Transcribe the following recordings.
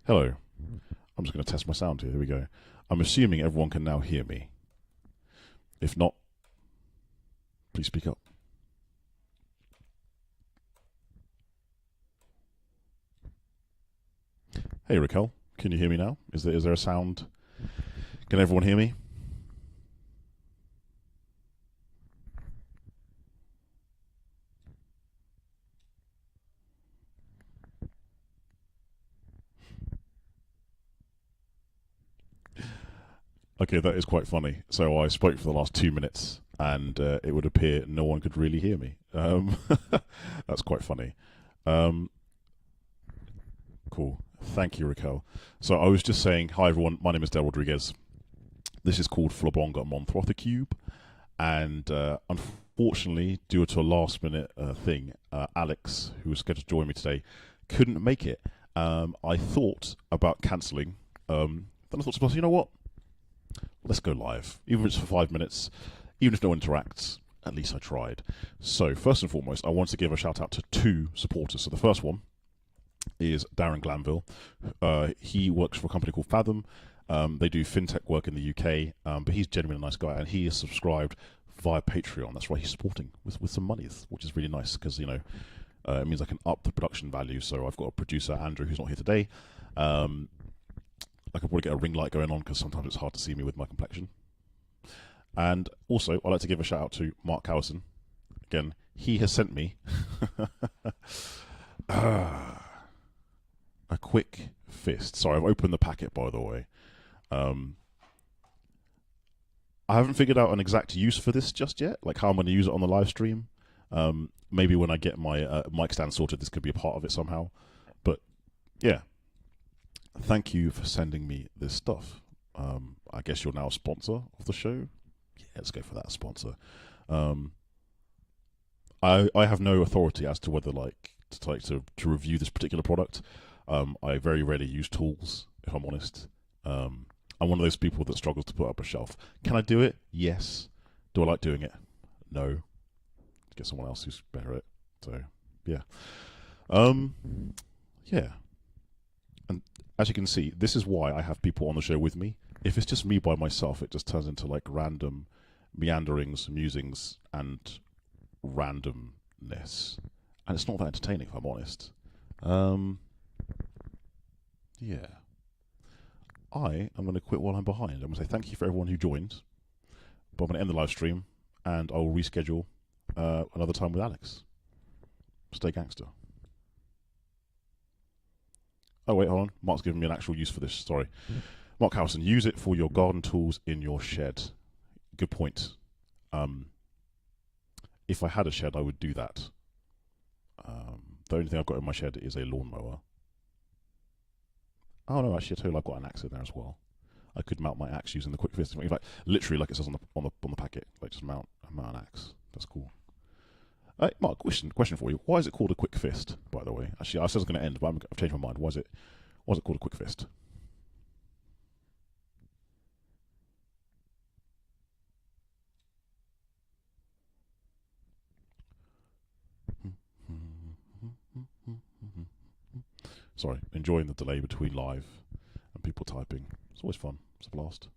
Hello. I'm just going to test my sound here. Here we go. I'm assuming everyone can now hear me. If not, please speak up. Hey, Raquel. Can you hear me now? Is there a sound? Can everyone hear me? Okay, that is quite funny. So I spoke for the last 2 minutes, and it would appear no one could really hear me. That's quite funny. Um, cool. Thank you, Raquel. So I was just saying, hi everyone. My name is Del Rodriguez. This is called Flabonga Monthrothacube, and unfortunately, due to a last-minute thing, Alex, who was scheduled to join me today, couldn't make it. I thought about cancelling. Then I thought to myself, you know what? Let's go live. Even if it's for 5 minutes, even if no one interacts, at least I tried. So first and foremost, I want to give a shout out to 2 supporters. So the first one is Darren Glanville. He works for a company called Fathom. They do fintech work in the UK, but he's genuinely a nice guy, and he is subscribed via Patreon. That's right, he's supporting with some monies, which is really nice because, you know, it means I can up the production value. So I've got a producer, Andrew, who's not here today. I could probably get a ring light going on because sometimes it's hard to see me with my complexion. And also, I'd like to give a shout out to Mark Cowison. Again, he has sent me a quick fist. Sorry, I've opened the packet, by the way. I haven't figured out an exact use for this just yet, like how I'm going to use it on the live stream. Maybe when I get my mic stand sorted, this could be a part of it somehow. But yeah. Thank you for sending me this stuff. I guess you're now a sponsor of the show. Yeah, let's go for that, sponsor. I have no authority as to whether to review this particular product. I very rarely use tools, if I'm honest. I'm one of those people that struggles to put up a shelf. Can I do it? Yes. Do I like doing it? No. Get someone else who's better at it. So yeah. Yeah. And as you can see, this is why I have people on the show with me. If it's just me by myself, it just turns into like random meanderings, musings, and randomness. And it's not that entertaining, if I'm honest. Yeah. I am going to quit while I'm behind. I'm going to say thank you for everyone who joined. But I'm going to end the live stream, and I'll reschedule another time with Alex. Stay gangster. Oh, wait, hold on. Mark's giving me an actual use for this. Sorry. Mark Howson, use it for your garden tools in your shed. Good point. If I had a shed, I would do that. The only thing I've got in my shed is a lawnmower. Oh, no, actually, I tell you, I've got an axe in there as well. I could mount my axe using the quick fist. In fact, literally, like it says on the packet, like just mount an axe. That's cool. Mark, question for you. Why is it called a quick fist, by the way? Actually, I said it was going to end, but I've changed my mind. Why is it called a quick fist? Sorry, enjoying the delay between live and people typing. It's always fun. It's a blast.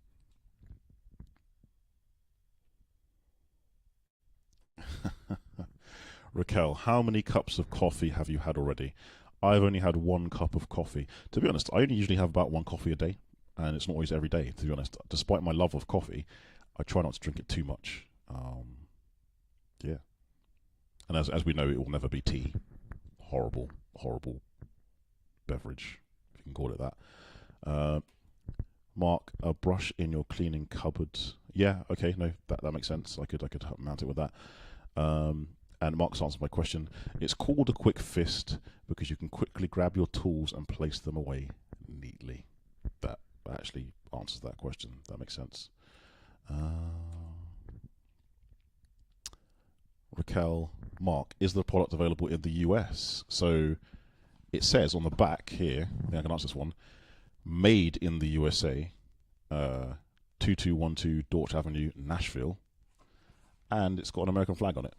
Raquel, how many cups of coffee have you had already? I've only had 1 cup of coffee. To be honest, I only usually have about 1 coffee a day, and it's not always every day, to be honest. Despite my love of coffee, I try not to drink it too much. Yeah. And as we know, it will never be tea. Horrible, horrible beverage, if you can call it that. Mark, a brush in your cleaning cupboard. Yeah, okay, no, that makes sense. I could mount it with that. And Mark's answered my question. It's called a quick fist because you can quickly grab your tools and place them away neatly. That actually answers that question. That makes sense. Raquel, Mark, is the product available in the US? So it says on the back here, I think I can answer this one, made in the USA, 2212 Dorch Avenue, Nashville, and it's got an American flag on it.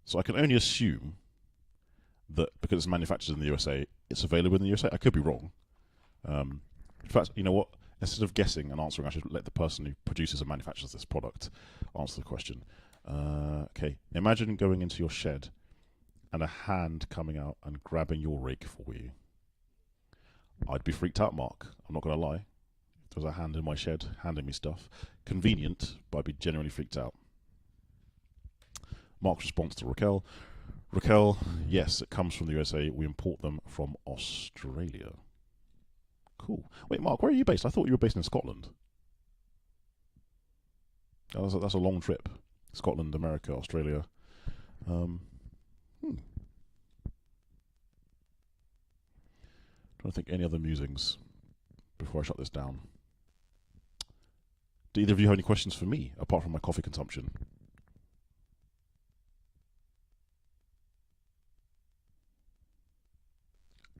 So I can only assume that because it's manufactured in the USA, it's available in the USA. I could be wrong, In fact, you know what? Instead of guessing and answering, I should let the person who produces and manufactures this product answer the question. Okay, imagine going into your shed and a hand coming out and grabbing your rake for you. I'd be freaked out, Mark. I'm not going to lie. If there's a hand in my shed handing me stuff, convenient, but I'd be genuinely freaked out. Mark's response to Raquel. Raquel, yes, it comes from the USA. We import them from Australia. Cool. Wait, Mark, where are you based? I thought you were based in Scotland. That's a long trip. Scotland, America, Australia. Trying to think any other musings before I shut this down. Do either of you have any questions for me, apart from my coffee consumption?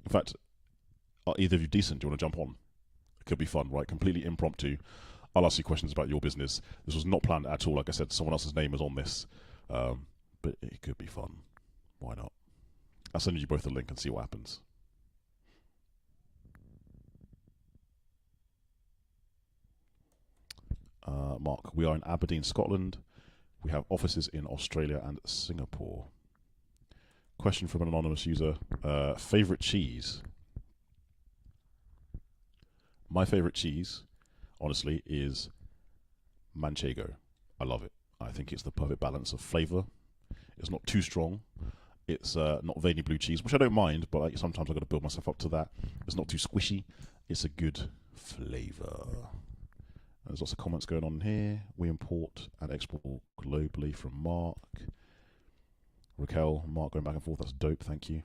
In fact, are either of you decent? Do you want to jump on? It could be fun, right? Completely impromptu. I'll ask you questions about your business. This was not planned at all. Like I said, someone else's name is on this. But it could be fun. Why not? I'll send you both the link and see what happens. Mark, we are in Aberdeen, Scotland. We have offices in Australia and Singapore. Question from an anonymous user. Favorite cheese? My favorite cheese, honestly, is Manchego. I love it. I think it's the perfect balance of flavor. It's not too strong. It's not veiny blue cheese, which I don't mind, but sometimes I've got to build myself up to that. It's not too squishy. It's a good flavor. There's lots of comments going on here. We import and export globally from Mark. Raquel, Mark going back and forth. That's dope. Thank you.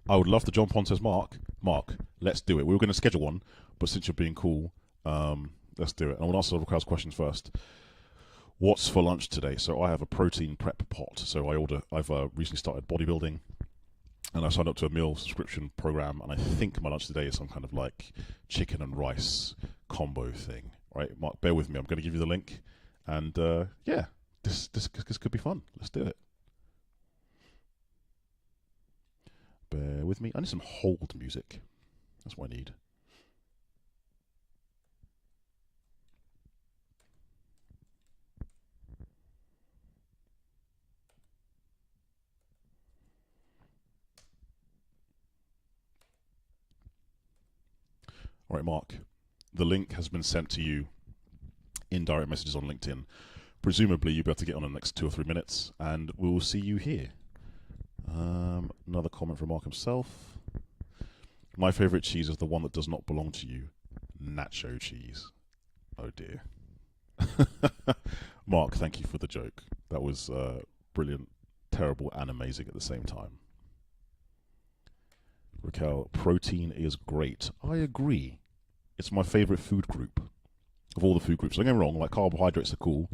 I would love to jump on, says Mark. Mark, let's do it. We were going to schedule one, but since you're being cool, let's do it. And I want to answer Raquel's questions first. What's for lunch today? So I have a protein prep pot. So I've recently started bodybuilding, and I signed up to a meal subscription program. And I think my lunch today is some kind of like chicken and rice combo thing. Right, Mark, bear with me. I'm going to give you the link, and yeah, this could be fun. Let's do it. Bear with me. I need some hold music. That's what I need. All right, Mark. The link has been sent to you in direct messages on LinkedIn. Presumably, you'll be able to get on in the next 2 or 3 minutes, and we will see you here. Another comment from Mark himself. My favourite cheese is the one that does not belong to you. Nacho cheese. Oh dear. Mark, thank you for the joke. That was brilliant, terrible, and amazing at the same time. Raquel, protein is great. I agree. It's my favourite food group of all the food groups. Don't get me wrong, like carbohydrates are cool.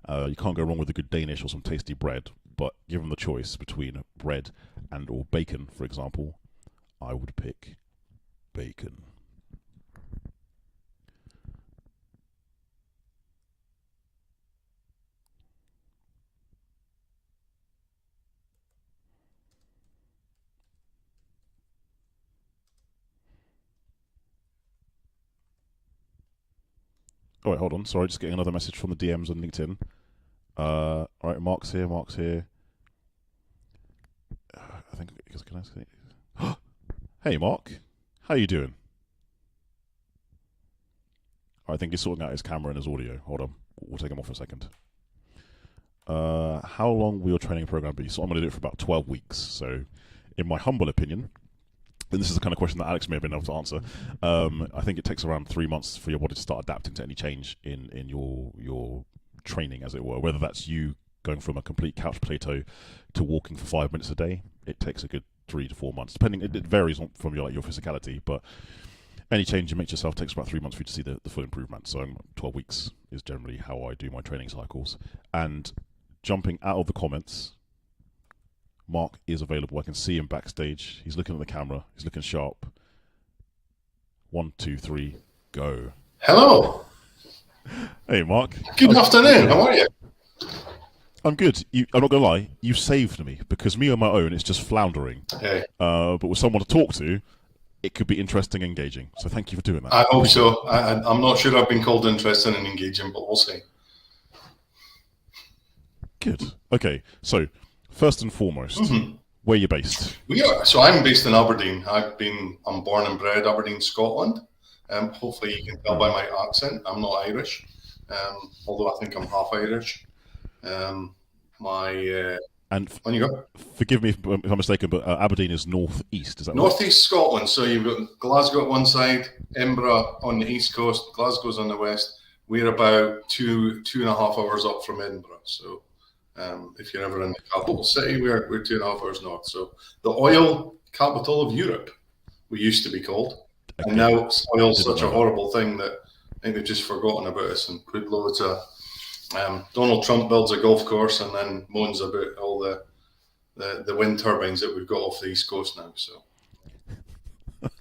You can't go wrong with a good Danish or some tasty bread. But given the choice between bread and or bacon, for example, I would pick bacon. Oh wait, hold on. Sorry, just getting another message from the DMs on LinkedIn. All right, Mark's here. Mark's here. I think. Can I say? Hey, Mark. How you doing? I think he's sorting out his camera and his audio. Hold on. We'll take him off for a second. How long will your training program be? So I'm going to do it for about 12 weeks. So, in my humble opinion, and this is the kind of question that Alex may have been able to answer, I think it takes around 3 months for your body to start adapting to any change in your training, as it were. Whether that's you going from a complete couch potato to walking for 5 minutes a day, it takes a good 3 to 4 months, depending. It varies from your physicality, but any change you make yourself takes about 3 months for you to see the full improvement. So 12 weeks is generally how I do my training cycles. And jumping out of the comments, Mark is available. I can see him backstage. He's looking at the camera. He's looking sharp. 1, 2, 3, go. Hello. Hey, Mark. Good afternoon. How are you? I'm good. I'm not going to lie. You saved me, because me on my own, it's just floundering. Hey. But with someone to talk to, it could be interesting and engaging. So thank you for doing that. I hope so. I'm not sure I've been called interesting and engaging, but we'll see. Good. Okay, so first and foremost, where are you based? So I'm based in Aberdeen. I'm born and bred Aberdeen, Scotland. Hopefully you can tell by my accent, I'm not Irish, although I think I'm half Irish. And on you go. Forgive me if I'm mistaken, but Aberdeen is northeast. Is that Northeast Scotland? So you've got Glasgow at one side, Edinburgh on the east coast, Glasgow's on the west. We're about 2.5 hours up from Edinburgh. So if you're ever in the capital city, we're 2.5 hours north. So the oil capital of Europe, we used to be called. Okay. And now oil's such a horrible thing that I think they've just forgotten about us and put loads of Donald Trump builds a golf course and then moans about all the wind turbines that we've got off the east coast now. So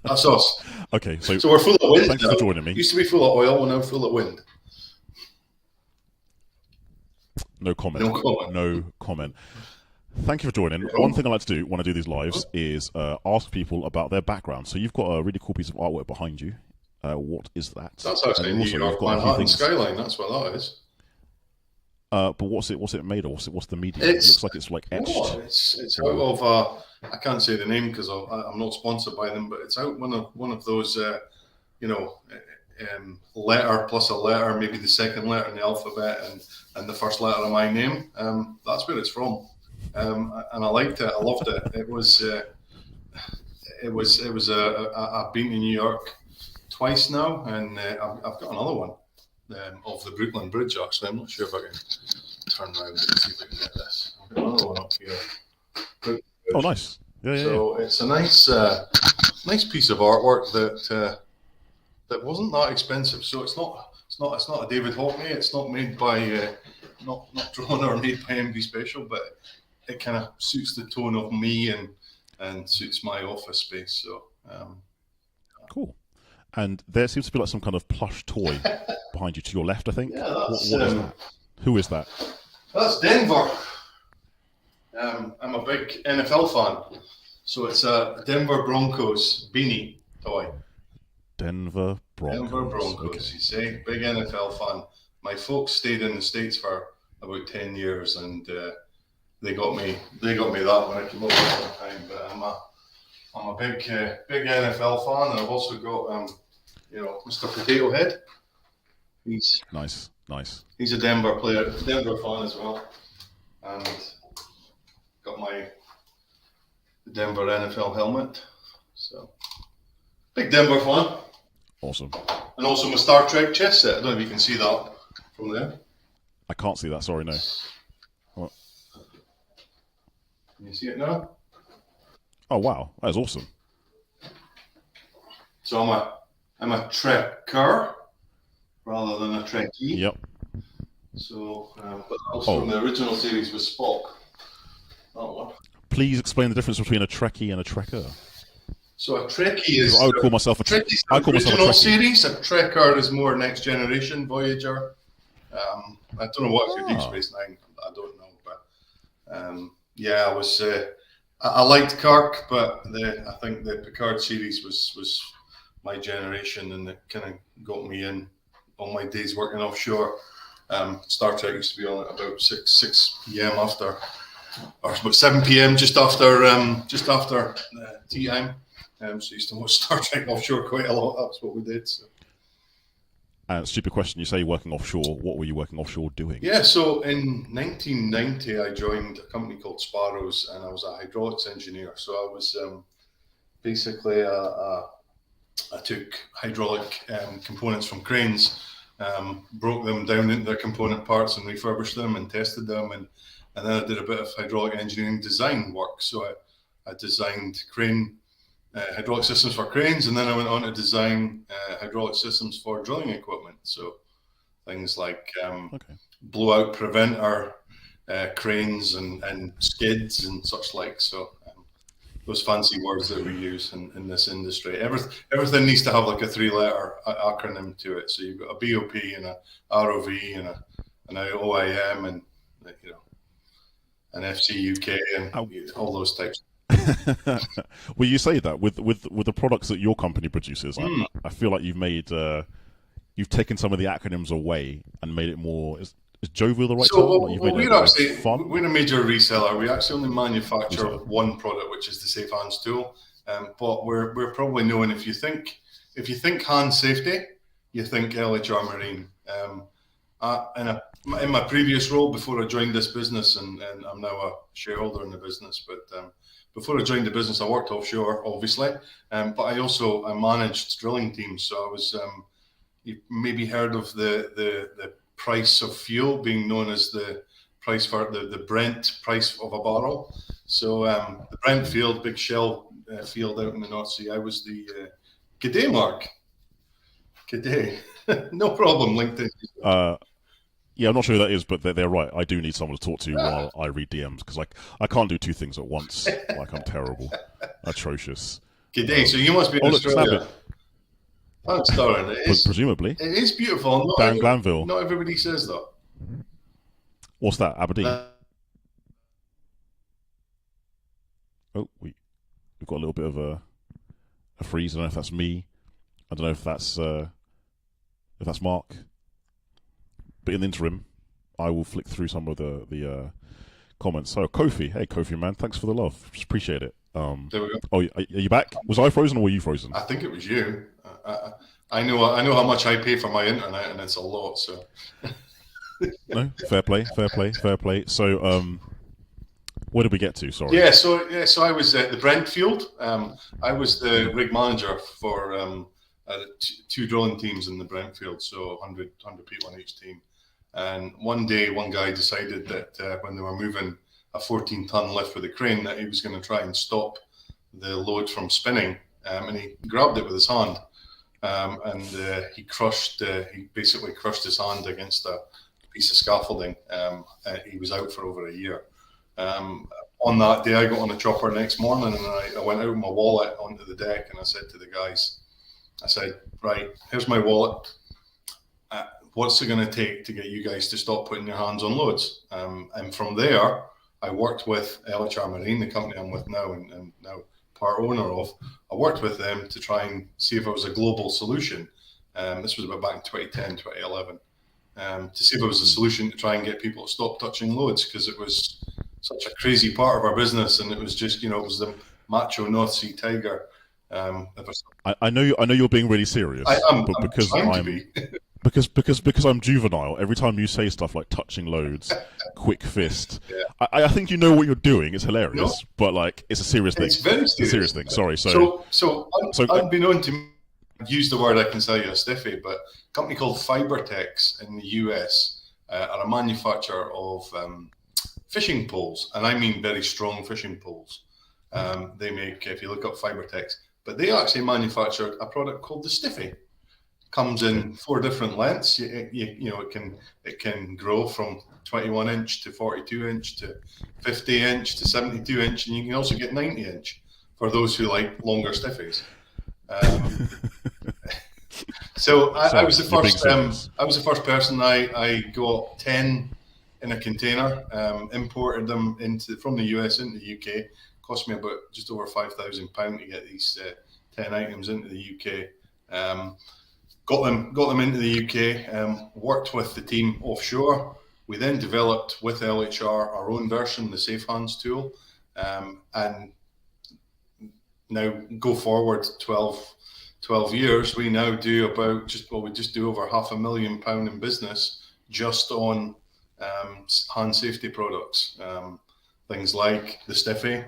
that's us. Okay, so we're full of wind. Thank you for joining me. Used to be full of oil, we're now full of wind. No comment. No comment. No comment. Thank you for joining. One thing I like to do when I do these lives is ask people about their background. So you've got a really cool piece of artwork behind you. What is that? That's actually New York Manhattan skyline. That's what that is. But what's it made of? What's the medium? It looks like it's like etched. It's out of I can't say the name because I'm not sponsored by them, but it's out one of those letter plus a letter, maybe the second letter in the alphabet and the first letter of my name. That's where it's from. And I liked it. I loved it. I've been to New York twice now, and I've got another one of the Brooklyn Bridge. Actually, I'm not sure if I can turn around and see if I can get this. I've got another one up here. Oh, nice. Yeah. So it's a nice piece of artwork that wasn't that expensive. So it's not a David Hockney. It's not made by not drawn or made by MD Special, but it kind of suits the tone of me and suits my office space. So cool. And there seems to be like some kind of plush toy behind you to your left, I think. Yeah, that's, what is that? Who is that? That's Denver. I'm a big NFL fan, so it's a Denver Broncos beanie toy. Denver Broncos. Denver Broncos. Okay. You say, big NFL fan. My folks stayed in the States for about 10 years, and they got me that when I came over at the time. But I'm a big NFL fan, and I've also got Mr. Potato Head. He's nice. He's a Denver player, Denver fan as well, and got my Denver NFL helmet. So big Denver fan. Awesome. And also my Star Trek chess set. I don't know if you can see that from there. I can't see that. Sorry, no. What? Can you see it now? Oh wow, that is awesome. So I'm a Trekker rather than a Trekkie. Yep. So, but also from the original series was Spock. That one. Please explain the difference between a Trekkie and a Trekker. So a Trekkie is. I would call myself a Trekkie. I call myself a Trekkie. Series. A Trekker is more Next Generation, Voyager. I don't know what if you Deep Space Nine. I don't know, but yeah, I was. I liked Kirk, but I think the Picard series was my generation, and it kind of got me in on my days working offshore. Star Trek used to be on at about 6 p.m. after, or about 7 p.m. just after tea time. So I used to watch Star Trek offshore quite a lot. That's what we did. So. Stupid question. You say working offshore. What were you working offshore doing? Yeah, so in 1990, I joined a company called Sparrows, and I was a hydraulics engineer. So I was basically I took hydraulic components from cranes, broke them down into their component parts, and refurbished them and tested them, and then I did a bit of hydraulic engineering design work. So I designed hydraulic systems for cranes, and then I went on to design hydraulic systems for drilling equipment. So things like blowout preventer cranes and skids and such like. So those fancy words that we use in this industry. Everything needs to have like a 3-letter acronym to it. So you've got a BOP and a ROV and an OIM and an FC UK and all those types. Well, you say that with the products that your company produces, I feel like you've taken some of the acronyms away and made it more. Is jovial the right So, term? Like you've made it a we're bit more actually fun. we're a major reseller. We actually only manufacture Reseller. one product, which is the Safe Hands tool. But we're probably known, if you think hand safety, you think LHR Marine. In my previous role before I joined this business, and I'm now a shareholder in the business, but before I joined the business, I worked offshore, obviously, but I managed drilling teams. So I was you've maybe heard of the price of fuel being known as the price for the Brent price of a barrel. So the Brent field, big shell field out in the North Sea. I was the good day, Mark. Good day. No problem, LinkedIn. Yeah, I'm not sure who that is, but they're right. I do need someone to talk to while I read DMs because like I can't do two things at once. Like I'm terrible, atrocious. Good day. So you must be in Look, snap Australia. it. Thanks, Darren. Presumably, It is beautiful. Darren Glanville. Not everybody says that. What's that? Aberdeen. Oh, we've got a little bit of a freeze. I don't know if that's me. I don't know if that's Mark. But in the interim, I will flick through some of the comments. So Kofi, hey Kofi man, thanks for the love. Just appreciate it. There we go. Oh, are you back? Was I frozen or were you frozen? I think it was you. I know how much I pay for my internet, and it's a lot. So No, fair play. So where did we get to? Sorry. yeah. So I was at the Brent field. I was the rig manager for two drilling teams in the Brent field. So 100 people on each team. And one day, one guy decided that when they were moving a 14-ton lift with a crane, that he was going to try and stop the load from spinning, and he grabbed it with his hand, and he basically crushed his hand against a piece of scaffolding. He was out for over a year. On that day, I got on a chopper next morning, and I went out with my wallet onto the deck, and I said to the guys, I said, right, here's my wallet. What's it going to take to get you guys to stop putting your hands on loads? And from there, I worked with LHR Marine, the company I'm with now and now part owner of. I worked with them to try and see if it was a global solution. This was about back in 2010, 2011, to see if it was a solution to try and get people to stop touching loads, because it was such a crazy part of our business, and it was just, it was the macho North Sea tiger. I know you're being really serious, but because because I'm juvenile, every time you say stuff like touching loads, quick fist, yeah. I think you know what you're doing. It's hilarious, but like it's a serious thing. It's very serious. It's a serious thing. Sorry. So I've been known to use the word, I can tell you a stiffy, but a company called Fibertex in the US are a manufacturer of fishing poles, and I mean very strong fishing poles. They make, if you look up Fibertex, but they actually manufacture a product called the stiffy. Comes in 4 different lengths. It can grow from 21 inch to 42 inch to 50 inch to 72 inch, and you can also get 90 inch for those who like longer stiffies. So I was the first. I was the first person. I got 10 in a container. Imported them from the US into the UK. Cost me about just over £5,000 to get these 10 items into the UK. Got them into the UK, worked with the team offshore. We then developed with LHR our own version, the Safe Hands tool. And now go forward 12 years, we now do we just do over £500,000 in business just on hand safety products. Things like the stiffy,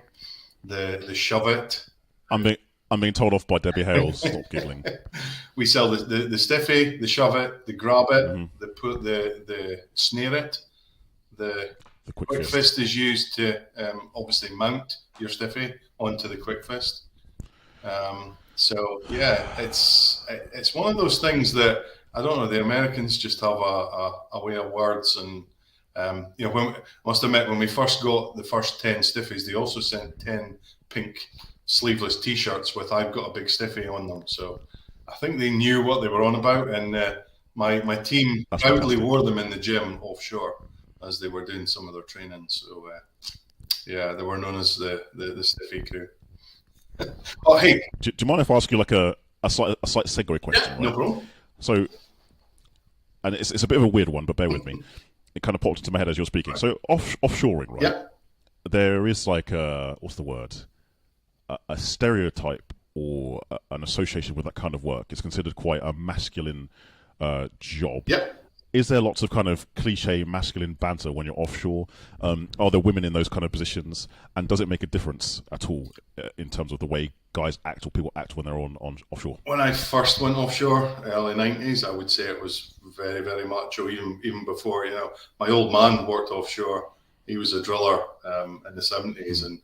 the shove it. I'm being told off by Debbie Hales. Stop giggling. We sell the stiffy, the shove it, the grab it, the snare it. The quick fist is used to obviously mount your stiffy onto the quick fist. So yeah, it's one of those things that I don't know. The Americans just have a way of words, and must admit, when we first got the first 10 stiffies, they also sent 10 pink sleeveless T-shirts with "I've got a big stiffy" on them. So I think they knew what they were on about, and my team proudly wore them in the gym offshore as they were doing some of their training. So Yeah, they were known as the stiffy crew. Oh, hey, Do you mind if I ask you like a slight segue question, no right? problem. So, and it's a bit of a weird one, but bear with me. It kind of popped into my head as you're speaking. So offshoring, right? Yeah, There is like a what's the word? A stereotype or an association with that kind of work. It's considered quite a masculine job. yeah. Is there lots of kind of cliche masculine banter when you're offshore? Are there women in those kind of positions? And does it make a difference at all in terms of the way guys act or people act when they're on offshore? When I first went offshore, early 90s, I would say it was very, very macho, even before, my old man worked offshore. He was a driller in the 70s, and,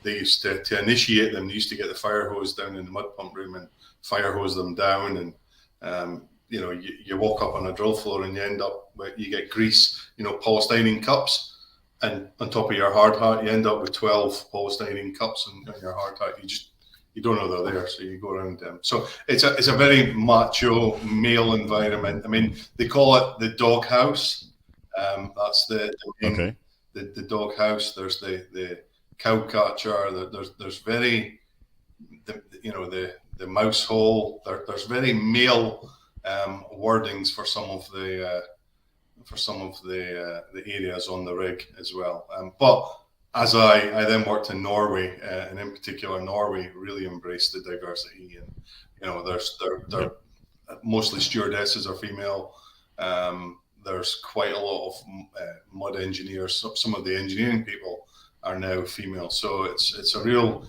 they used to initiate them. They used to get the fire hose down in the mud pump room and fire hose them down. And, you walk up on a drill floor and you end up with, you get grease, polystyrene cups. And on top of your hard hat, you end up with 12 polystyrene cups on your hard hat. You don't know they're there, so you go around them. So it's a very macho male environment. I mean, they call it the dog house. That's the main, Okay. the dog house. There's the cow catcher. There's very the mouse hole. There's very male wordings for some of the the areas on the rig as well. But as I then worked in Norway, and in particular, Norway really embraced the diversity, and they're Yep. mostly stewardesses are female. There's quite a lot of mud engineers. Some of the engineering people are now female, so it's a real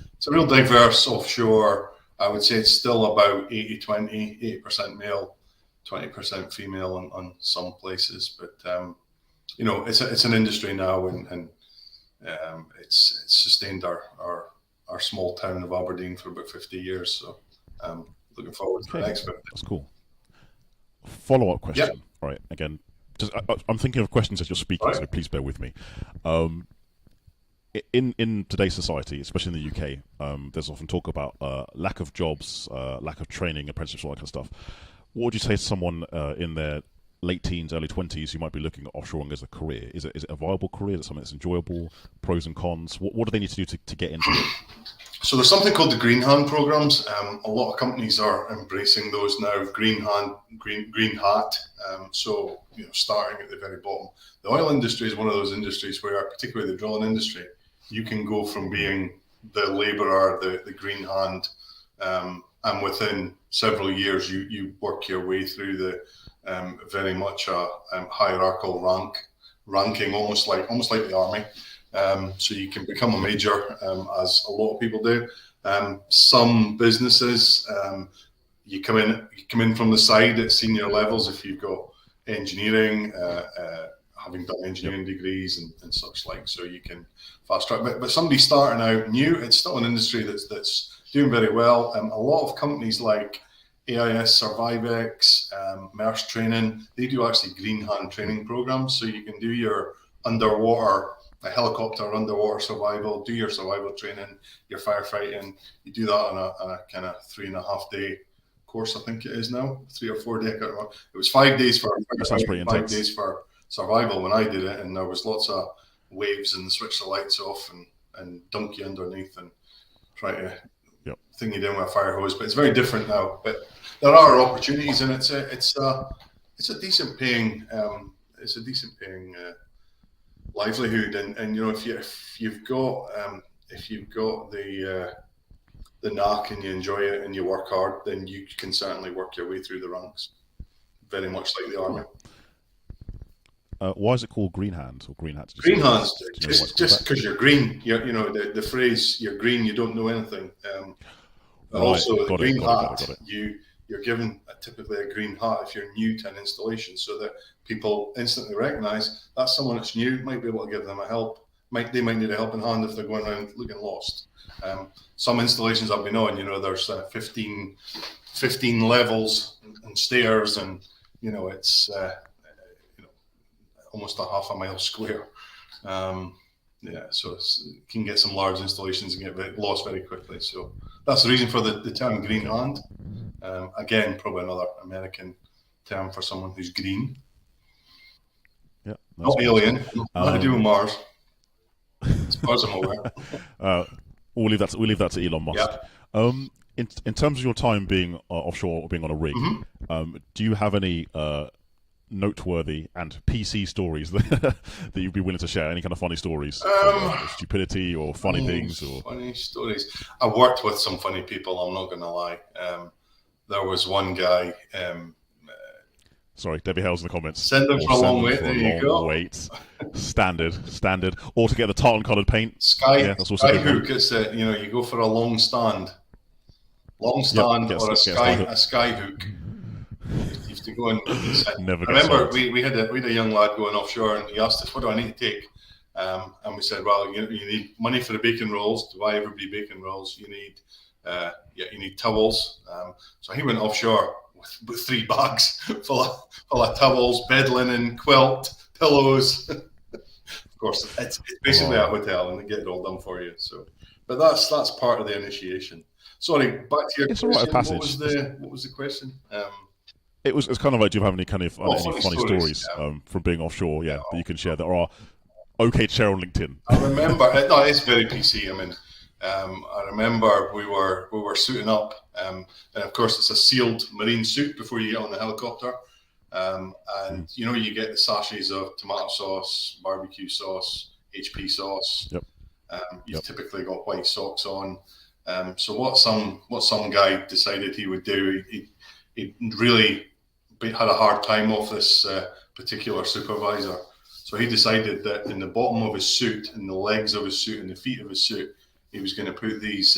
diverse offshore. I would say it's still about 80-20, 80% male, 20% female on some places, but it's an industry now, and it's sustained our small town of Aberdeen for about 50 years. So looking forward to the Okay. next bit. That's cool. Follow up Yeah, question. All right. Again, I'm thinking of questions as you're all speaking, so right. please bear with me. Um, in today's society, especially in the UK, there's often talk about lack of jobs, lack of training, apprenticeships, all that kind of stuff. What would you say to someone in their late teens, early 20s who might be looking at offshoring as a career? Is it a viable career? Is it something that's enjoyable? Pros and cons? What do they need to do to get into it? So there's something called the green hand programs. A lot of companies are embracing those now. Green hand, green hat. So starting at the very bottom, the oil industry is one of those industries where, particularly the drilling industry, you can go from being the labourer, the green hand, and within several years, you work your way through the very much a hierarchical ranking, almost like the army. So you can become a major, as a lot of people do. Some businesses, you come in from the side at senior levels if you've got engineering, having done Yep. engineering degrees and such like. So you can fast track. But somebody starting out new, it's still an industry that's doing very well. A lot of companies like AIS, Survivex, Merce Training, they do actually green hand training programs. So you can do your underwater, a helicopter underwater survival, do your survival training, your firefighting. You do that on a kind of 3.5 day course, I think it is now, 3 or 4 day. I can't remember. It was 5 days for That sounds pretty five intense. days for survival when I did it, and there was lots of waves and switch the lights off and dunk you underneath and try to Yep. thing you down with a fire hose. But it's very different now. But there are opportunities, and it's a decent paying livelihood. And if you've got the knack and you enjoy it and you work hard, then you can certainly work your way through the ranks. Very much like the army. Cool. Why is it called green hands or green hats? Green hands, Do you know why it's called just that? because you're green. The phrase "you're green, you don't know anything." But Right. also the Got it. green Got it. Got it. hat, Got it. you're given typically a green hat if you're new to an installation, so that people instantly recognise that's someone that's new. Might be able to give them a help. They might need a helping hand if they're going around looking lost. Some installations I've been on, there's 15 levels and stairs, and it's almost a half a mile square. So it can get some large installations and get lost very quickly. So that's the reason for the term green hand. Again, probably another American term for someone who's green. Yeah. Not That's alien, cool. not to do with Mars. as far as I'm aware. We'll leave that to Elon Musk. Yeah. In terms of your time being offshore or being on a rig, do you have any noteworthy and PC stories that you'd be willing to share? Any kind of funny stories, of stupidity or funny things, or funny stories? I worked with some funny people. I'm not going to lie. There was one guy. Sorry, Debbie Hale's in the comments. Send them for a long wait. There you go. Wait. Standard. Or to get the tartan-coloured paint. Sky hook. It's you go for a long stand, or a sky hook. You have to go and. Never. I remember we had a young lad going offshore, and he asked us, "What do I need to take?" And we said, "Well, you need money for the bacon rolls to buy everybody bacon rolls. You need towels." So he went offshore with 3 bags full of towels, bed linen, quilt, pillows. Of course, it's basically a hotel, and they get it all done for you. So, but that's part of the initiation. Sorry, back to your question. Right, passage. What was the question? It's kind of like, do you have any kind of any funny stories from being offshore? Yeah, that you can share that are okay to share on LinkedIn. I remember. No, it's very PC. I mean, I remember we were suiting up, and of course it's a sealed marine suit before you get on the helicopter, and you get the sachets of tomato sauce, barbecue sauce, HP sauce. Yep. You've typically got white socks on. So what some guy decided he would do, he really had a hard time off this particular supervisor. So he decided that in the bottom of his suit, in the legs of his suit, and the feet of his suit, he was going to put these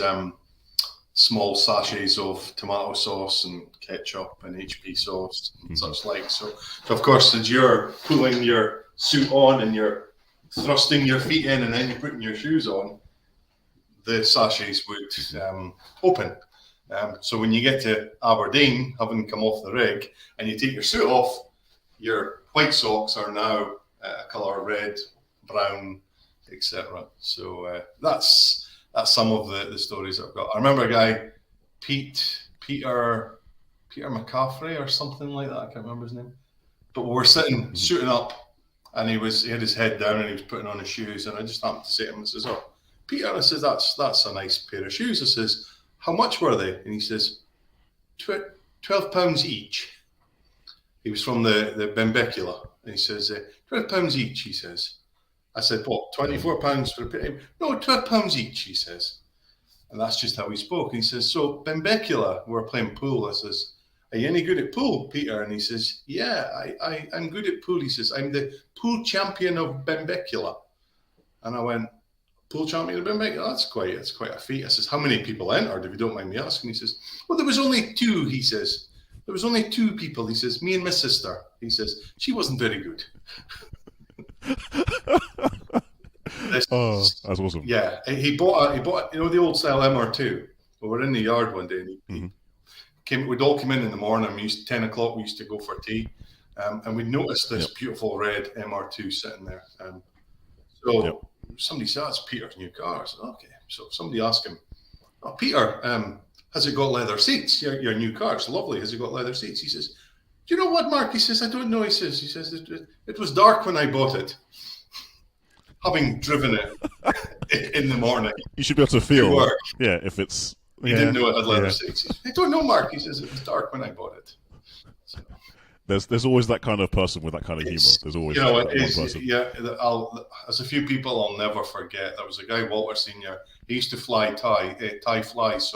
small sachets of tomato sauce and ketchup and HP sauce and such like. So of course, as you're pulling your suit on and you're thrusting your feet in and then you're putting your shoes on, the sachets would open. So when you get to Aberdeen, having come off the rig, and you take your suit off, your white socks are now a colour red, brown, etc. So that's some of the stories I've got. I remember a guy, Peter McCaffrey or something like that. I can't remember his name. But we were sitting, suiting up, and he had his head down and he was putting on his shoes, and I just happened to say to him, I says, "Oh, Peter," I says, that's a nice pair of shoes. I says, "How much were they?" And he says, £12 each. He was from the Benbecula. And he says, £12 each, he says. I said, "What, £24 for a pair?" "No, £12 each," he says. And that's just how he spoke. And he says, "So Benbecula, we're playing pool." I says, "Are you any good at pool, Peter?" And he says, "Yeah, I'm good at pool." He says, "I'm the pool champion of Benbecula." And I went, "Pool champion of Benbecula? That's quite a feat." I says, "How many people entered, if you don't mind me asking?" He says, "Well, there was only 2, he says. There was only 2 people, he says, me and my sister. He says, she wasn't very good." That's awesome. Yeah, he bought the old style MR2. We were in the yard one day, and we'd all come in the morning. 10 o'clock, we used to go for tea, and we'd noticed this beautiful red MR2 sitting there. Somebody said, "That's Peter's new car." I said, "Okay." So somebody asked him, "Oh, Peter, has it got leather seats? Your new car, it's lovely. Has it got leather seats?" He says, "Do you know what, Mark?" He says, "I don't know." He says, it was dark when I bought it. Having driven it in the morning. You should be able to feel, if it's... He didn't know it had leather seats. "I don't know, Mark." He says, "It was dark when I bought it." So, there's always that kind of person with that kind of humour. There's always one person. Yeah, there's a few people I'll never forget. There was a guy, Walter Senior. He used to fly Thai flies,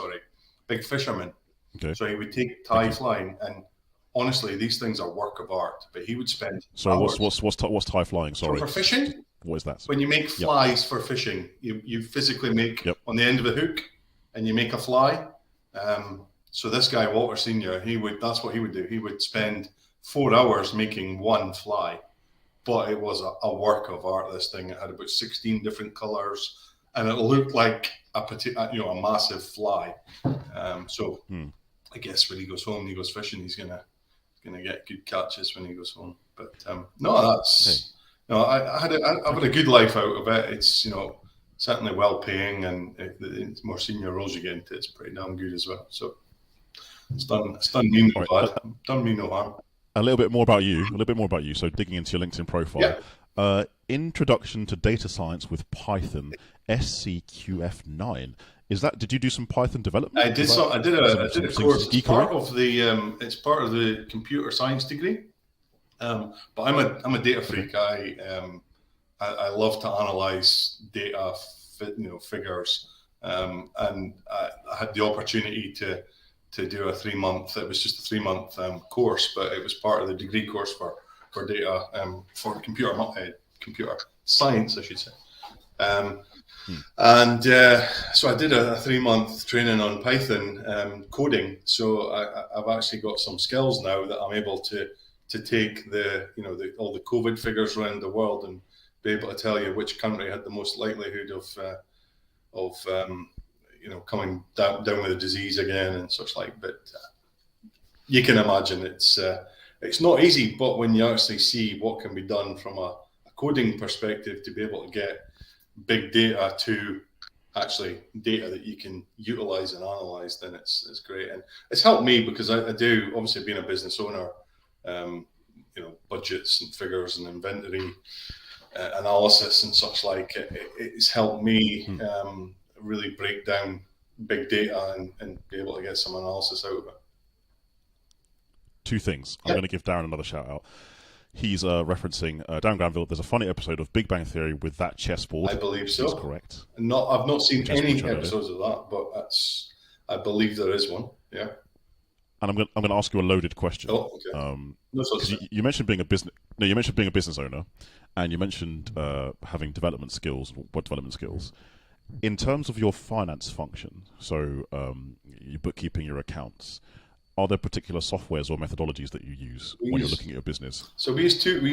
big fisherman. Okay. So he would take Thai flying, and honestly, these things are work of art. But he would spend. So hours. what's Thai flying? Sorry. So for fishing. What is that? When you make flies for fishing, you physically make on the end of a hook, and you make a fly. So this guy, Walter Senior, that's what he would do. He would spend 4 hours making one fly, but it was a work of art. This thing, it had about 16 different colors, and it looked like a massive fly. I guess when he goes home, he goes fishing, he's gonna get good catches when he goes home. But I've had a good life out of it. It's certainly well paying, and the more senior roles you get into, it's pretty damn good as well. So it's done me no bad, done me no harm. A little bit more about you. So digging into your LinkedIn profile, Introduction to Data Science with Python, SCQF9. Is that? Did you do some Python development? I did some. I did a course. It's part of the. It's part of the computer science degree. But I'm a data freak. I love to analyze data, figures, and I had the opportunity to do a 3-month. It was just a 3-month course, but it was part of the degree course for data for computer science, I should say. And so I did a 3-month training on Python coding. So I've actually got some skills now that I'm able to take all the COVID figures around the world and be able to tell you which country had the most likelihood of coming down with the disease again and such like. But you can imagine it's not easy. But when you actually see what can be done from a coding perspective to be able to get big data to actually data that you can utilize and analyze, then it's great. And it's helped me because I do, obviously being a business owner, budgets and figures and inventory analysis and such like, it's helped me really break down big data and be able to get some analysis out of it. 2 things. I'm going to give Darren another shout out. He's referencing Darren Granville. There's a funny episode of Big Bang Theory with that chessboard. I believe so. That's correct. I've not seen any episodes of that, but I believe there is one. Yeah. And I'm going to ask you a loaded question. Oh, okay. You mentioned being a business. No, you mentioned being a business owner, and you mentioned having development skills, web development skills. In terms of your finance function, so your bookkeeping, your accounts, are there particular softwares or methodologies that you use when you're looking at your business? So we used to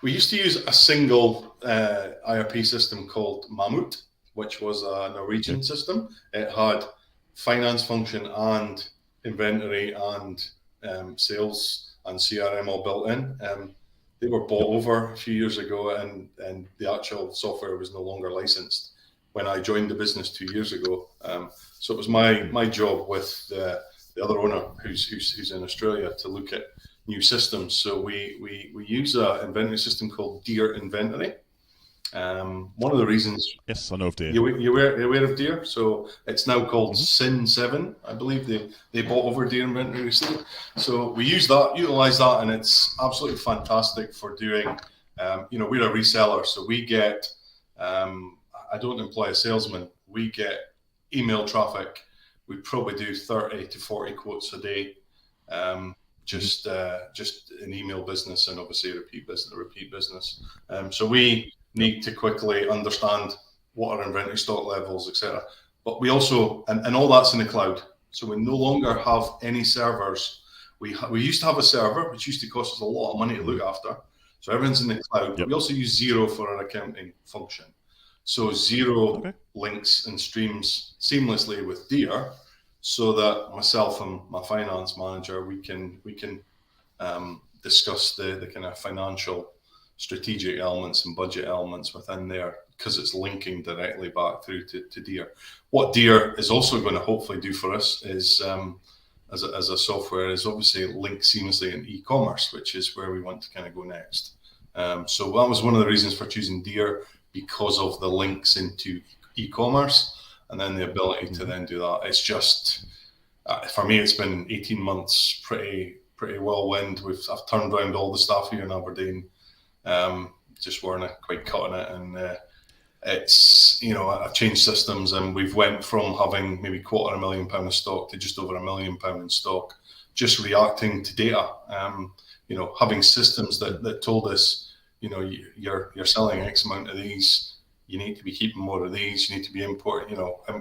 use a single ERP system called Mammut, which was a Norwegian system. It had finance function and inventory and sales and CRM all built in. They were bought over a few years ago, and the actual software was no longer licensed when I joined the business 2 years ago. So it was my job with the other owner who's in Australia to look at new systems. So we use an inventory system called Deer Inventory. One of the reasons. Yes, I know of Deer. You're aware of Deer? So it's now called Sin7. I believe they bought over Deer Inventory recently. So we utilize that, and it's absolutely fantastic for doing. We're a reseller, so we get. I don't employ a salesman. We get email traffic. We probably do 30 to 40 quotes a day, just in email business, and obviously repeat business. So we need to quickly understand what our inventory stock levels, etc. But we also, and all that's in the cloud. So we no longer have any servers. We used to have a server, which used to cost us a lot of money to look after. So everything's in the cloud. Yep. We also use Xero for our accounting function. So Xero links and streams seamlessly with Deer, so that myself and my finance manager, we can discuss the kind of financial, strategic elements and budget elements within there, because it's linking directly back through to Deer. What Deer is also going to hopefully do for us is, as a software, is obviously link seamlessly in e-commerce, which is where we want to kind of go next. So that was one of the reasons for choosing Deer, because of the links into e-commerce, and then the ability to then do that. It's just, for me, it's been 18 months, pretty whirlwind. I've turned around all the staff here in Aberdeen, just weren't quite cutting it, and it's, I've changed systems, and we've went from having maybe £250,000 of stock to just over £1 million in stock, just reacting to data. Having systems that told us, you're selling X amount of these, you need to be keeping more of these, you need to be importing,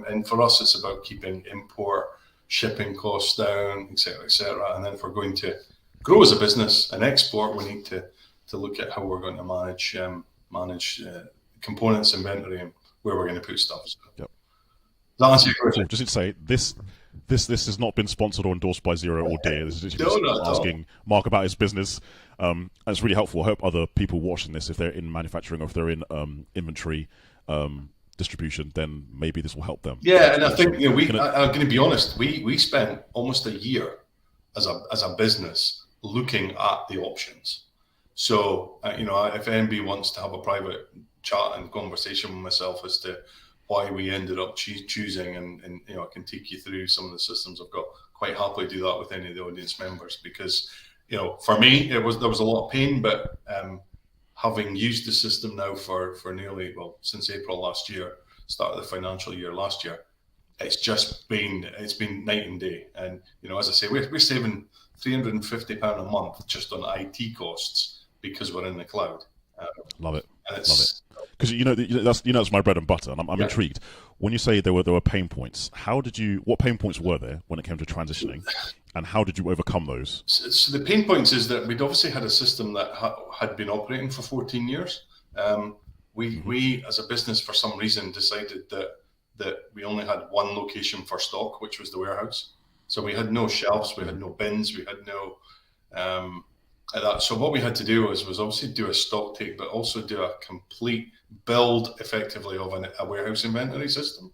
and for us, it's about keeping import, shipping costs down, et cetera. And then if we're going to grow as a business and export, we need to look at how we're going to manage components, inventory, and where we're going to put stuff. So, yep. That answer your question? Just to say, this has not been sponsored or endorsed by Xero or Deer. This is just asking Mark about his business. And it's really helpful. I hope other people watching this, if they're in manufacturing or if they're in inventory distribution, then maybe this will help them. Yeah, and I think I'm going to be honest. We spent almost a year as a business looking at the options. So, if anybody wants to have a private chat and conversation with myself as to why we ended up choosing, and I can take you through some of the systems I've got, quite happily do that with any of the audience members, because for me there was a lot of pain, but having used the system now for nearly, since April last year, start of the financial year last year, it's been night and day. And as I say, we're saving £350 a month just on IT costs because we're in the cloud. Love it. Love it. Because that's my bread and butter, and I'm intrigued. When you say there were pain points, what pain points were there when it came to transitioning, and how did you overcome those? So the pain points is that we'd obviously had a system that had been operating for 14 years. We as a business, for some reason, decided that we only had one location for stock, which was the warehouse. So we had no shelves, we had no bins, we had no that. So what we had to do was obviously do a stock take, but also do a complete build, effectively, of a warehouse inventory system.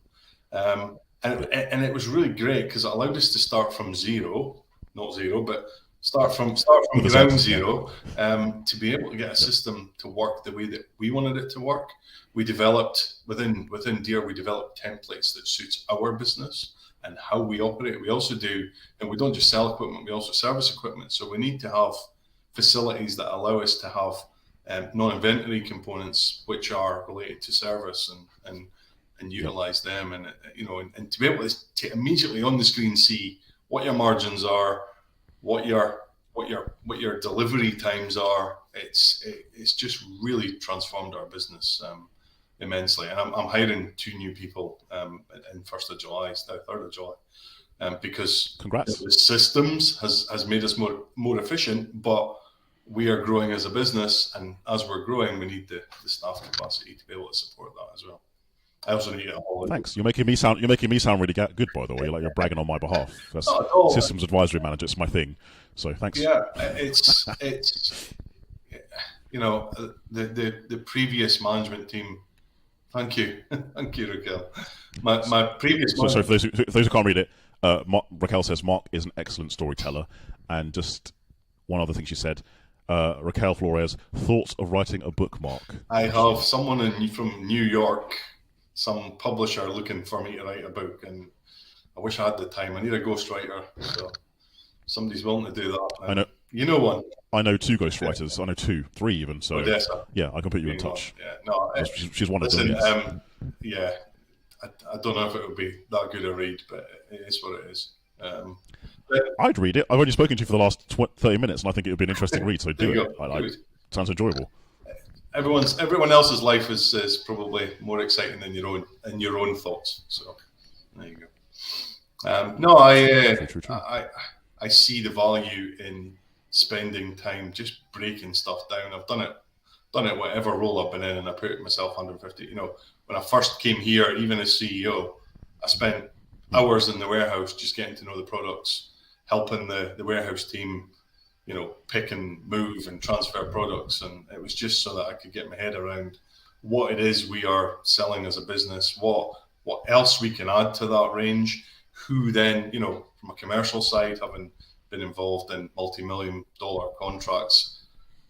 And it was really great because it allowed us to start from zero, not zero, but start from ground zero, to be able to get a system to work the way that we wanted it to work. We developed within Deere, we developed templates that suits our business and how we operate. We also do, and we don't just sell equipment, we also service equipment. So we need to have facilities that allow us to have non-inventory components which are related to service, and utilize them, and to be able to immediately on the screen see what your margins are, what your delivery times are. It's just really transformed our business immensely. And I'm hiring 2 new people in 1st of July, 3rd of July, because Congrats. The systems has made us more efficient, but we are growing as a business, and as we're growing, we need the staff capacity to be able to support that as well. I also need Thanks. You're making me sound really good, by the way. Like, you're bragging on my behalf. That's systems advisory manager. It's my thing. So thanks. Yeah, it's the previous management team. Thank you, Raquel. My previous. So for those who can't read it, Raquel says Mark is an excellent storyteller, and just one other thing she said. Raquel Flores, thoughts of writing a book, Mark? I have someone from New York, some publisher, looking for me to write a book, and I wish I had the time. I need a ghostwriter, so somebody's willing to do that. I know. You know one. I know 2 ghostwriters. I know 2, 3 even. So Odessa. Yeah, I can put you in touch. Yeah, no, she's one of them. Yeah, I don't know if it would be that good a read, but it is what it is. I'd read it. I've only spoken to you for the last 30 minutes, and I think it would be an interesting read. So do it. Sounds enjoyable. Everyone else's life is probably more exciting than your own thoughts. So there you go. True. I see the value in spending time just breaking stuff down. I've done it whatever role I've been in, and I put myself 150. When I first came here, even as CEO, I spent hours in the warehouse just getting to know the products, helping the warehouse team, pick and move and transfer products. And it was just so that I could get my head around what it is we are selling as a business, what else we can add to that range, who then, from a commercial side, having been involved in multi-million-dollar contracts,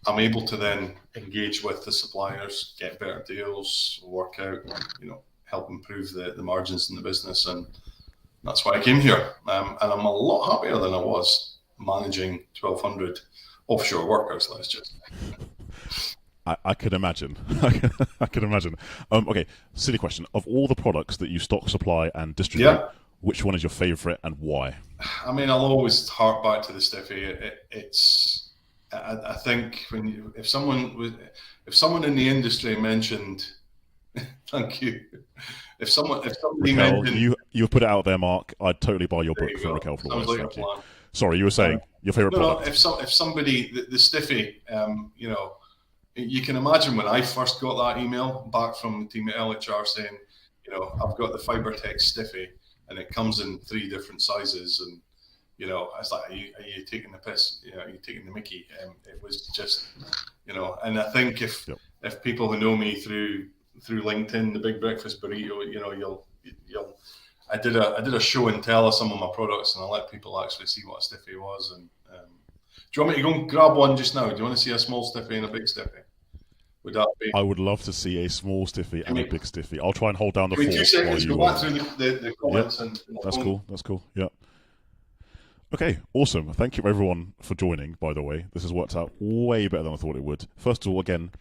I'm able to then engage with the suppliers, get better deals, work out, help improve the margins in the business. And that's why I came here. And I'm a lot happier than I was managing 1,200 offshore workers, let's just say. I can imagine. I can imagine. Okay, silly question. Of all the products that you stock, supply, and distribute, which one is your favourite and why? I mean, I'll always hark back to the Stiffy. I think if someone in the industry mentioned, thank you. If somebody mentioned, you put it out there, Mark. I'd totally buy your book from Raquel Flores. Like thank you. Sorry, you were saying your favourite product. No, if somebody, the Stiffy, you can imagine when I first got that email back from the team at LHR saying, I've got the FiberTech Stiffy, and it comes in 3 different sizes, and I was like, are you taking the piss? Are you taking the mickey? It was just, and I think if people who know me through LinkedIn, the Big Breakfast Burrito, I did a show and tell of some of my products, and I let people actually see what a Stiffy was, and Do you want me to go and grab one just now? Do you want to see a small stiffy and a big stiffy? Would that be? I would love to see a small stiffy and a big stiffy. I'll try and hold down the Give me fort 2 seconds. while Go you. back through the comments and. That's cool. That's cool. Yeah. Okay, awesome. Thank you everyone for joining, by the way. This has worked out way better than I thought it would. First of all, again,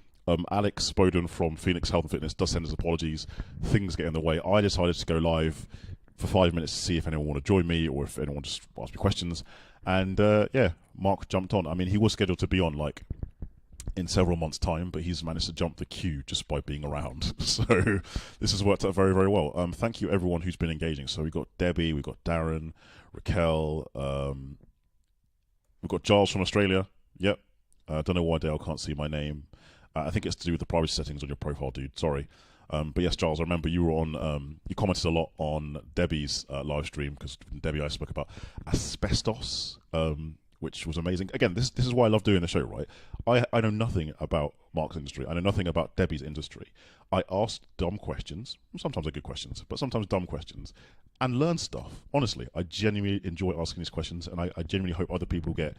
Alex Bowden from Phoenix Health and Fitness does send us apologies. Things get in the way. I decided to go live for 5 minutes to see if anyone want to join me or if anyone just ask me questions. And yeah, Mark jumped on. I mean, he was scheduled to be on like in several months' time, but he's managed to jump the queue just by being around. So this has worked out very, very well. Thank you everyone who's been engaging. So we've got Debbie, we've got Darren, Raquel, we've got Giles from Australia. Yep. I don't know why Dale can't see my name. I think it's to do with the privacy settings on your profile, dude. Sorry. But yes, Giles, I remember you were on, you commented a lot on Debbie's live stream, because Debbie and I spoke about asbestos, which was amazing. Again, this is why I love doing the show, right? I know nothing about Mark's industry. I know nothing about Debbie's industry. I asked dumb questions. Sometimes they're good questions, but sometimes dumb questions, and learn stuff. Honestly, I genuinely enjoy asking these questions, and I genuinely hope other people get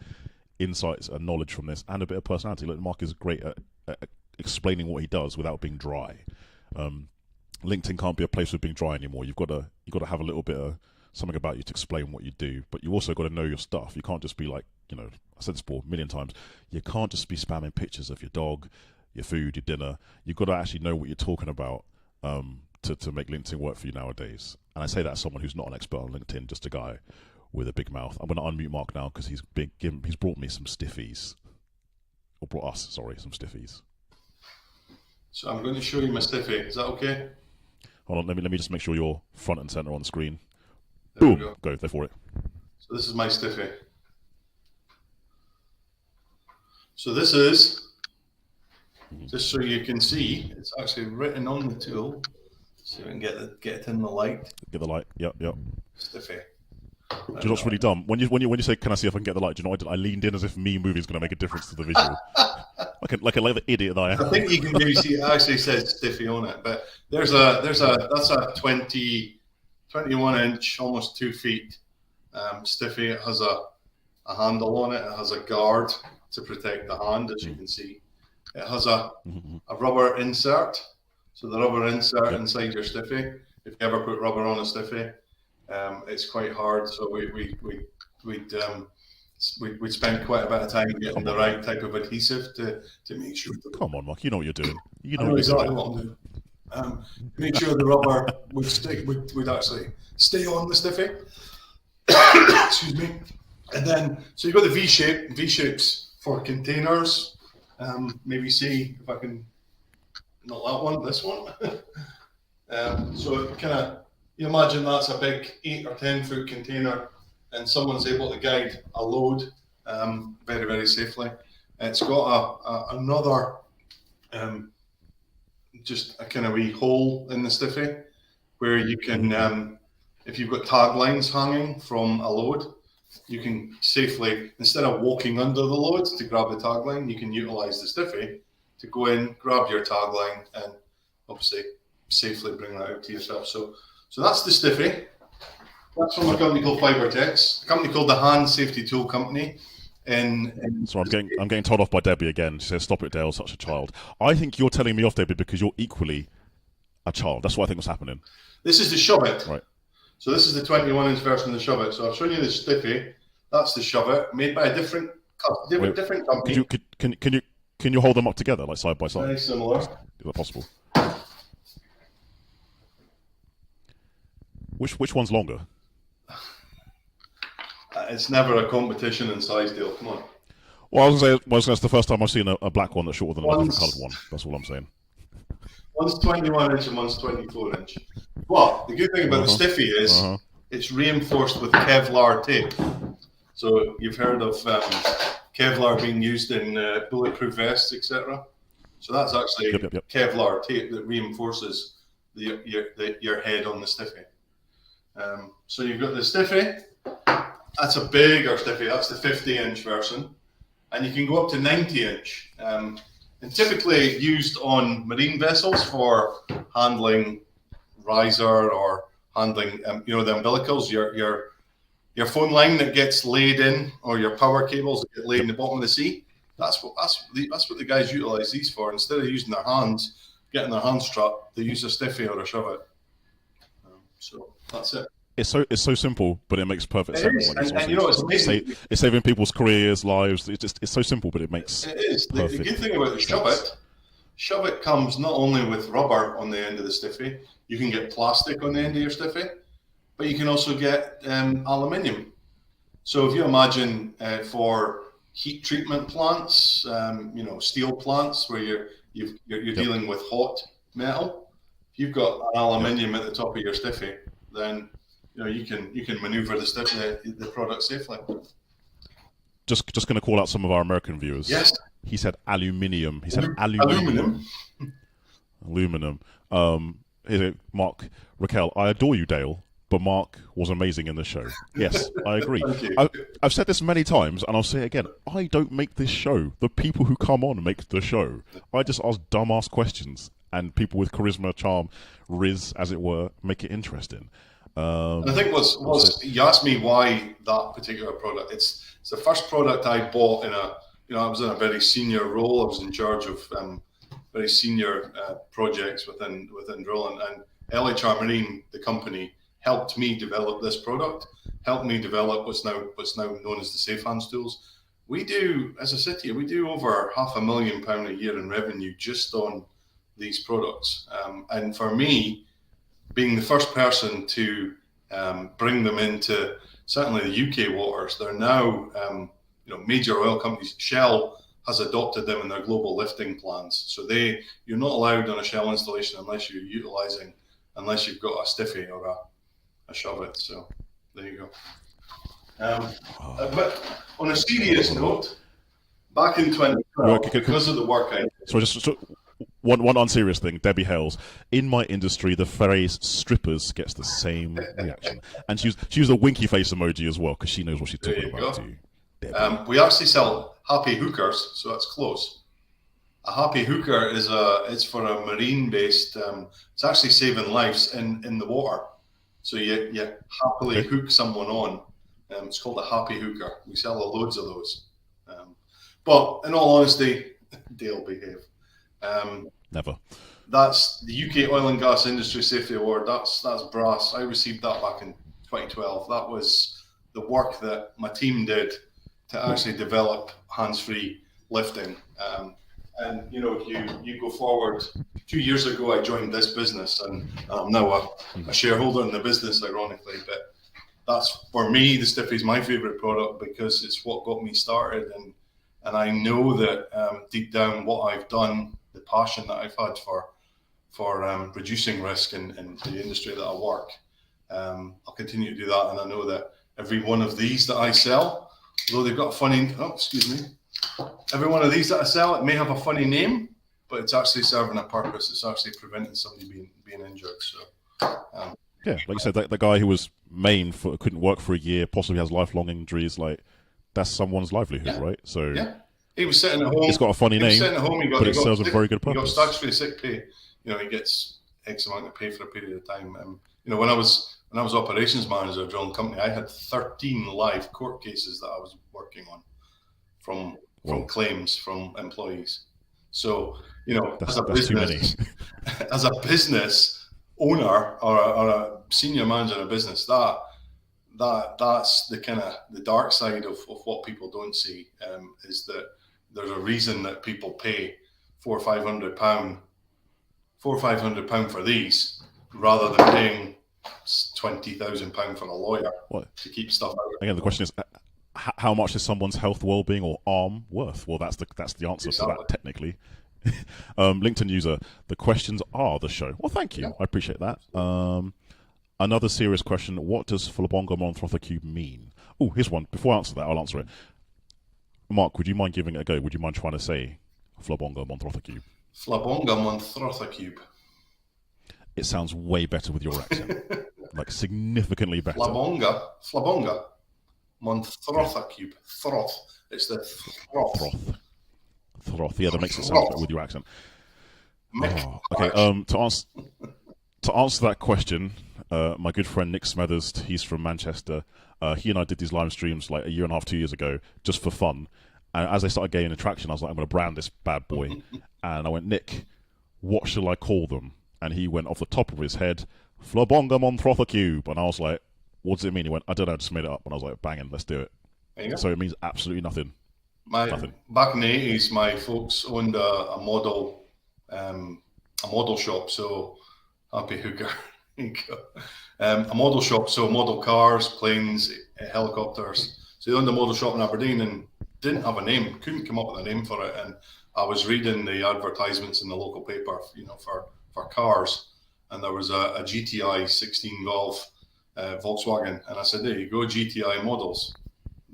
insights and knowledge from this, and a bit of personality. Like, Mark is great at explaining what he does without being dry. LinkedIn can't be a place for being dry anymore. You've got to have a little bit of something about you to explain what you do, but you also got to know your stuff. You can't just be like, you know, I said this before a million times, you can't just be spamming pictures of your dog, your food, your dinner. You've got to actually know what you're talking about to make LinkedIn work for you nowadays. And I say that as someone who's not an expert on LinkedIn, just a guy with a big mouth. I'm going to unmute Mark now because he's brought me some stiffies. Or brought us, sorry, some stiffies. So I'm going to show you my stiffy. Is that okay? Hold on, let me just make sure you're front and center on the screen. There Boom, go for it. So this is my stiffy. So this is, just so you can see, it's actually written on the tool. So you can get it in the light. Get the light. Yep. Stiffy. Do you know what's really dumb? When you say, "Can I see if I can get the light?" Do you know what I did? I leaned in as if me moving is going to make a difference to the visual. like an idiot that I am. I think you can maybe see it actually says stiffy on it, but that's a 21 inch, almost 2 feet stiffy. It has a handle on it. It has a guard to protect the hand, as you can see. It has a rubber insert. So the rubber insert inside your stiffy. If you ever put rubber on a stiffy, it's quite hard. So we'd spend quite a bit of time getting the right type of adhesive to make sure. Come on, Mark, you know what you're doing. You know exactly what I'm doing. Make sure the rubber would actually stay on the stiffy. Excuse me. And then, so you've got the V-shapes for containers. Maybe see if I can, not that one, this one. So kind of, you imagine that's a big 8 or 10 foot container, and someone's able to guide a load very, very safely. It's got another just a kind of wee hole in the stiffy where you can, if you've got tag lines hanging from a load, you can safely, instead of walking under the load to grab the tag line, you can utilize the stiffy to go in, grab your tag line, and obviously safely bring that out to yourself. So that's the stiffy. That's from a company called Fibertex, a company called the Hand Safety Tool Company. So I'm getting told off by Debbie again. She says, "Stop it, Dale, such a child." I think you're telling me off, Debbie, because you're equally a child. That's what I think was happening. This is the Shove It. Right. So this is the 21 inch version of the Shove It. So I've shown you the stiffy. That's the Shove It, made by a different company. Can you hold them up together, like side by side? Very similar. Is that possible? Which one's longer? It's never a competition in size, deal. Come on. Well, I was going to say that's the first time I've seen a black one that's shorter than a different coloured one. That's all I'm saying. One's 21 inch and one's 24 inch. But the good thing about the stiffy is it's reinforced with Kevlar tape. So you've heard of Kevlar being used in bulletproof vests, etc. So that's actually Kevlar tape that reinforces your head on the stiffy. So you've got the stiffy. That's a bigger stiffy. That's the 50 inch version. And you can go up to 90 inch. And typically used on marine vessels for handling riser or handling, the umbilicals, your your phone line that gets laid in, or your power cables that get laid in the bottom of the sea. That's what the guys utilize these for. Instead of using their hands, getting their hands trapped, they use a stiffy or a shove it. So that's it. It's so simple, but it makes perfect sense. Like, and you know, it's amazing. It's saving people's careers, lives. It's so simple, but it makes it is. The good thing about the shove it comes not only with rubber on the end of the stiffy. You can get plastic on the end of your stiffy, but you can also get aluminium. So if you imagine for heat treatment plants, you know, steel plants where you're dealing with hot metal, if you've got an aluminium at the top of your stiffy, then you know you can maneuver the product safely. Just going to call out some of our American viewers. Yes. He said aluminium. He said aluminium. Aluminum. Mark, Raquel, I adore you, Dale, but Mark was amazing in the show. Yes, I agree. I've said this many times, and I'll say it again. I don't make this show. The people who come on make the show. I just ask dumbass questions, and people with charisma, charm, riz, as it were, make it interesting. And I think was you asked me why that particular product. It's the first product I bought in a, you know, I was in a very senior role. I was in charge of very senior projects within drilling, and LHR Marine, the company, helped me develop this product. Helped me develop what's now known as the Safe Hands tools. We do, as I said to you, we do over £500,000 a year in revenue just on these products. And for me, being the first person to bring them into certainly the UK waters, they're now you know, major oil companies. Shell has adopted them in their global lifting plans. So you're not allowed on a Shell installation unless you've got a stiffy or a shove it. So there you go. But on a serious note, back in 2012, because of the work I did. So just one unserious thing, Debbie Hales. In my industry, the phrase strippers gets the same reaction. And she used a winky face emoji as well, because she knows what she's talking about too. We actually sell happy hookers, so that's close. A happy hooker it's for a marine-based, it's actually saving lives in the water. So you happily hook someone on. It's called a happy hooker. We sell loads of those. But in all honesty, Dale, behave. Never. That's the UK Oil and Gas Industry Safety Award. That's brass. I received that back in 2012. That was the work that my team did to actually develop hands-free lifting. And you know, you go forward. 2 years ago, I joined this business, and I'm now a shareholder in the business, ironically. But that's, for me, the Stiffy is my favorite product because it's what got me started, and I know that deep down what I've done, the passion that I've had for reducing risk in the industry that I work, I'll continue to do that. And I know that every one of these that I sell, though they've got a funny, every one of these that I sell, it may have a funny name, but it's actually serving a purpose. It's actually preventing somebody being injured. So, yeah, like you said, the guy who was maimed couldn't work for a year, possibly has lifelong injuries. Like, that's someone's livelihood, right? So yeah, he was sitting at home. It's got a funny name, but it serves a very good purpose. He got statutory sick pay. You know, he gets X amount of pay for a period of time. You know, when I was operations manager of a drilling company, I had 13 live court cases that I was working on from claims from employees. So, you know, as a business owner or a senior manager in a business, that's the kind of the dark side of what people don't see, is that there's a reason that people pay £400-500 for these rather than paying £20,000 for a lawyer to keep stuff out. Again, the question is, how much is someone's health, well-being, or arm worth? Well, that's the answer to that technically. LinkedIn user, the questions are the show. Well, thank you. Yeah. I appreciate that. Another serious question: what does Flabonga Monthrothacube mean? Oh, here's one. Before I answer that, I'll answer it. Mark, would you mind giving it a go? Would you mind trying to say Flabonga Monthrothacube? Flabonga Monthrothacube. It sounds way better with your accent. Like, significantly better. Flabonga Monthrothacube. Froth. It's the Throth. Yeah, that makes it sound better with your accent. Oh, okay. To answer that question, my good friend Nick Smethers, he's from Manchester. He and I did these live streams like a year and a half, 2 years ago, just for fun. And as they started gaining traction, I was like, I'm going to brand this bad boy. And I went, Nick, what shall I call them? And he went off the top of his head, Flabonga Monthrothacube. And I was like, what does it mean? He went, I don't know, I just made it up. And I was like, banging, let's do it. So it means absolutely nothing. Nothing. Back in the 80s, my folks owned a model shop, so happy hooker. A model shop, so model cars, planes, helicopters. So they owned a model shop in Aberdeen and didn't have a name, couldn't come up with a name for it. And I was reading the advertisements in the local paper, for cars, and there was a GTI 16 valve Volkswagen, and I said, there you go, GTI models.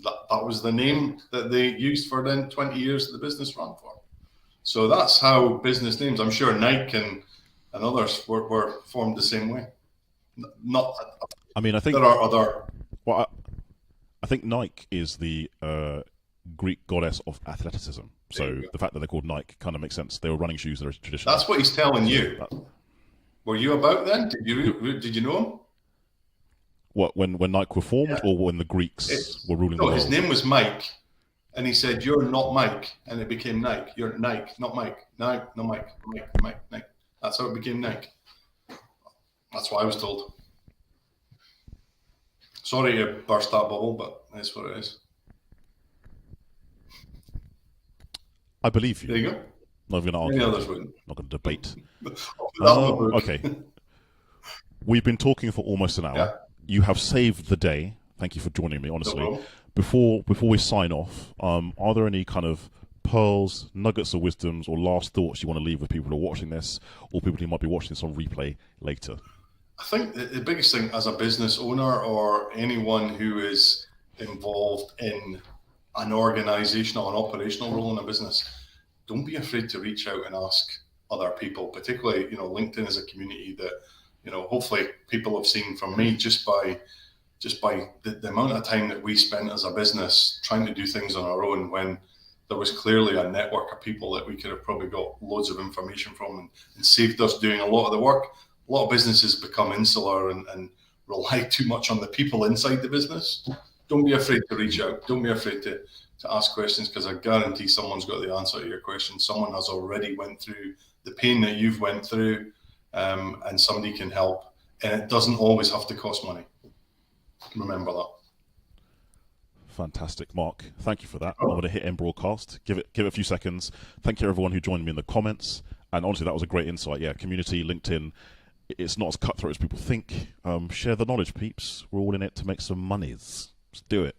That was the name that they used for then 20 years that the business ran for. So that's how business names, I'm sure Nike and others were formed the same way. I think there are other. Well, I think Nike is the Greek goddess of athleticism. So the fact that they're called Nike kind of makes sense. They were running shoes that are traditional. That's what he's telling you. Were you about then? Did you know him? What, when Nike were formed, or when the Greeks were ruling the world? His name was Mike, and he said, "You're not Mike," and it became Nike. You're Nike, not Mike. Nike, no Mike. Mike. That's how it became Nike. That's what I was told. Sorry to burst that bubble, but that's what it is. I believe you. There you go. Not even going to Any argue. others wouldn't. Not going to debate. Okay. We've been talking for almost an hour. Yeah. You have saved the day. Thank you for joining me, honestly. No Before we sign off, are there any kind of pearls, nuggets of wisdoms, or last thoughts you want to leave with people who are watching this, or people who might be watching this on replay later? I think the biggest thing as a business owner or anyone who is involved in an organizational and operational role in a business, don't be afraid to reach out and ask other people, particularly, LinkedIn is a community that, hopefully people have seen from me just by the amount of time that we spent as a business trying to do things on our own, when there was clearly a network of people that we could have probably got loads of information from and saved us doing a lot of the work. A lot of businesses become insular and rely too much on the people inside the business. Don't be afraid to reach out. Don't be afraid to ask questions, because I guarantee someone's got the answer to your question. Someone has already went through the pain that you've went through, and somebody can help. And it doesn't always have to cost money. Remember that. Fantastic, Mark. Thank you for that. I'm going to hit end broadcast. Give it a few seconds. Thank you everyone who joined me in the comments. And honestly, that was a great insight. Yeah, community, LinkedIn. It's not as cutthroat as people think. Share the knowledge, peeps. We're all in it to make some monies. Let's do it.